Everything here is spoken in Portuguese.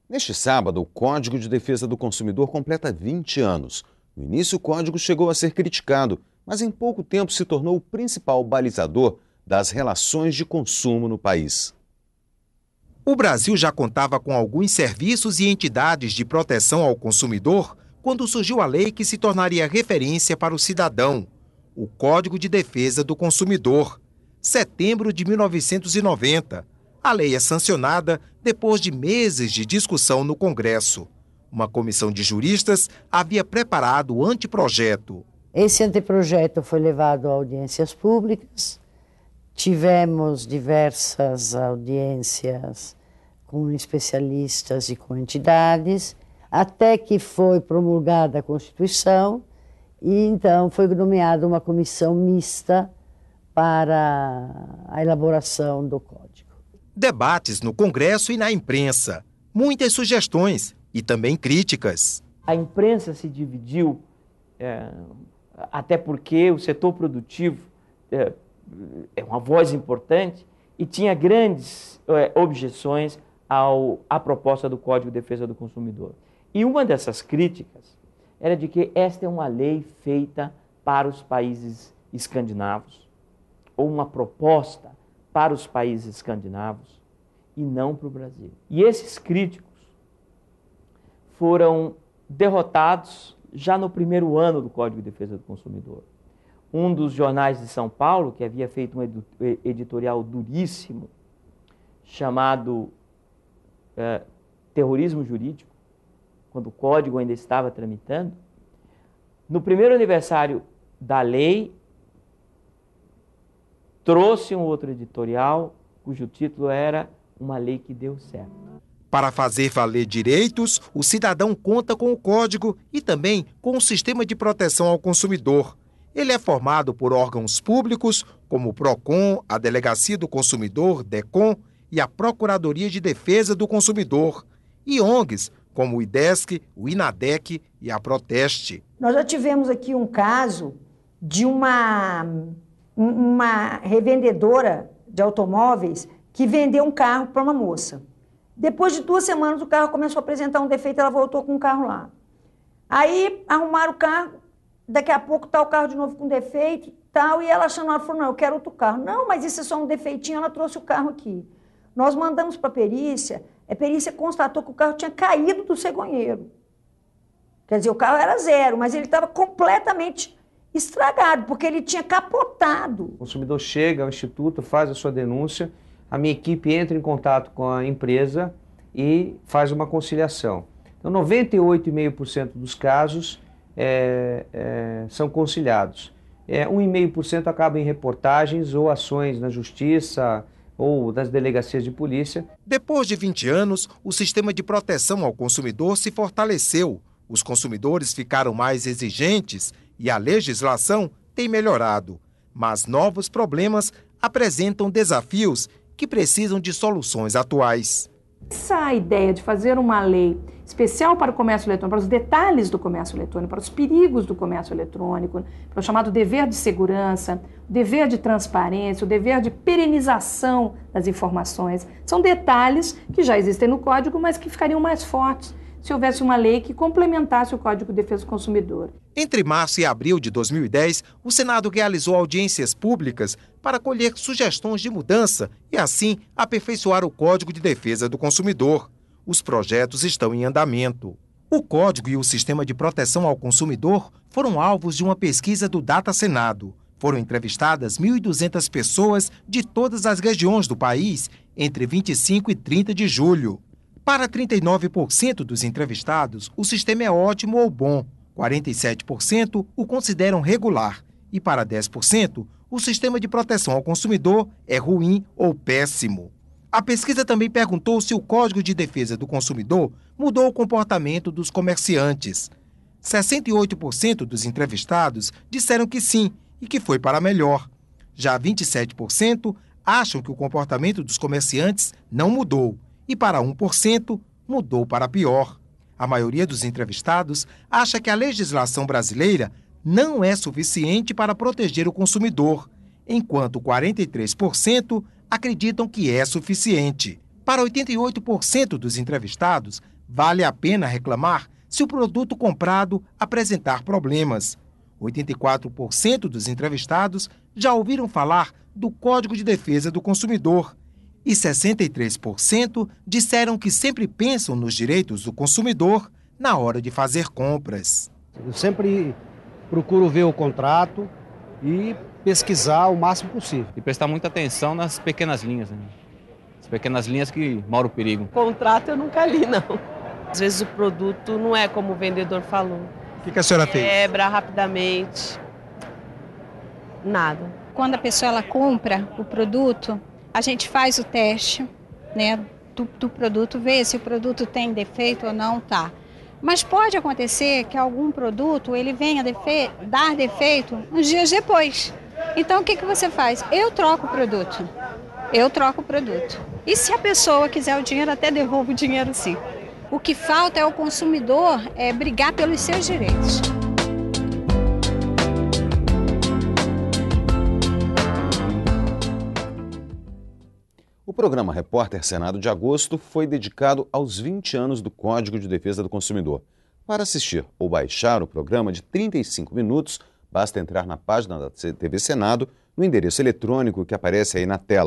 Neste sábado, o Código de Defesa do Consumidor completa 20 anos. No início, o código chegou a ser criticado, mas em pouco tempo se tornou o principal balizador das relações de consumo no país. O Brasil já contava com alguns serviços e entidades de proteção ao consumidor quando surgiu a lei que se tornaria referência para o cidadão, o Código de Defesa do Consumidor, setembro de 1990. A lei é sancionada depois de meses de discussão no Congresso. Uma comissão de juristas havia preparado o anteprojeto. Esse anteprojeto foi levado a audiências públicas, tivemos diversas audiências com especialistas e com entidades, até que foi promulgada a Constituição e então foi nomeada uma comissão mista para a elaboração do Código. Debates no Congresso e na imprensa, muitas sugestões e também críticas. A imprensa se dividiu, até porque o setor produtivo é uma voz importante e tinha grandes objeções à proposta do Código de Defesa do Consumidor. E uma dessas críticas era de que esta é uma lei feita para os países escandinavos, ou uma proposta para os países escandinavos e não para o Brasil. E esses críticos foram derrotados já no primeiro ano do Código de Defesa do Consumidor. Um dos jornais de São Paulo, que havia feito um editorial duríssimo, chamado Terrorismo Jurídico, quando o Código ainda estava tramitando, no primeiro aniversário da lei, trouxe um outro editorial, cujo título era Uma Lei que Deu Certo. Para fazer valer direitos, o cidadão conta com o Código e também com o Sistema de Proteção ao Consumidor. Ele é formado por órgãos públicos, como o PROCON, a Delegacia do Consumidor, DECON, e a Procuradoria de Defesa do Consumidor, e ONGs, como o IDESC, o INADEC e a Proteste. Nós já tivemos aqui um caso de uma revendedora de automóveis que vendeu um carro para uma moça. Depois de 2 semanas, o carro começou a apresentar um defeito, ela voltou com o carro lá. Aí arrumaram o carro, daqui a pouco está o carro de novo com defeito e tal, e ela achando, ela falou, não, eu quero outro carro. Não, mas isso é só um defeitinho, ela trouxe o carro aqui. Nós mandamos para a perícia constatou que o carro tinha caído do cegonheiro. Quer dizer, o carro era 0, mas ele estava completamente estragado, porque ele tinha capotado. O consumidor chega ao instituto, faz a sua denúncia, a minha equipe entra em contato com a empresa e faz uma conciliação. Então, 98,5% dos casos são conciliados. 1,5% acaba em reportagens ou ações na justiça ou das delegacias de polícia. Depois de 20 anos, o sistema de proteção ao consumidor se fortaleceu. Os consumidores ficaram mais exigentes e a legislação tem melhorado. Mas novos problemas apresentam desafios que precisam de soluções atuais. Essa ideia de fazer uma lei especial para o comércio eletrônico, para os detalhes do comércio eletrônico, para os perigos do comércio eletrônico, para o chamado dever de segurança, o dever de transparência, o dever de perenização das informações, são detalhes que já existem no Código, mas que ficariam mais fortes se houvesse uma lei que complementasse o Código de Defesa do Consumidor. Entre março e abril de 2010, o Senado realizou audiências públicas para colher sugestões de mudança e, assim, aperfeiçoar o Código de Defesa do Consumidor. Os projetos estão em andamento. O Código e o Sistema de Proteção ao Consumidor foram alvos de uma pesquisa do Data Senado. Foram entrevistadas 1.200 pessoas de todas as regiões do país entre 25 e 30 de julho. Para 39% dos entrevistados, o sistema é ótimo ou bom. 47% o consideram regular. E para 10%, o sistema de proteção ao consumidor é ruim ou péssimo. A pesquisa também perguntou se o Código de Defesa do Consumidor mudou o comportamento dos comerciantes. 68% dos entrevistados disseram que sim e que foi para melhor. Já 27% acham que o comportamento dos comerciantes não mudou. E para 1%, mudou para pior. A maioria dos entrevistados acha que a legislação brasileira não é suficiente para proteger o consumidor, enquanto 43% acreditam que é suficiente. Para 88% dos entrevistados, vale a pena reclamar se o produto comprado apresentar problemas. 84% dos entrevistados já ouviram falar do Código de Defesa do Consumidor e 63% disseram que sempre pensam nos direitos do consumidor na hora de fazer compras. Eu sempre procuro ver o contrato e pesquisar o máximo possível. E prestar muita atenção nas pequenas linhas, né? As pequenas linhas que mora o perigo. Contrato eu nunca li, não. Às vezes o produto não é como o vendedor falou. O que a senhora fez? Quebra rapidamente. Nada. Quando a pessoa ela compra o produto, a gente faz o teste, né, do produto, vê se o produto tem defeito ou não, tá. Mas pode acontecer que algum produto ele venha dar defeito uns dias depois. Então o que você faz? Eu troco o produto. E se a pessoa quiser o dinheiro, até devolvo o dinheiro sim. O que falta é o consumidor brigar pelos seus direitos. O programa Repórter Senado de agosto foi dedicado aos 20 anos do Código de Defesa do Consumidor. Para assistir ou baixar o programa de 35 minutos, basta entrar na página da TV Senado, no endereço eletrônico que aparece aí na tela.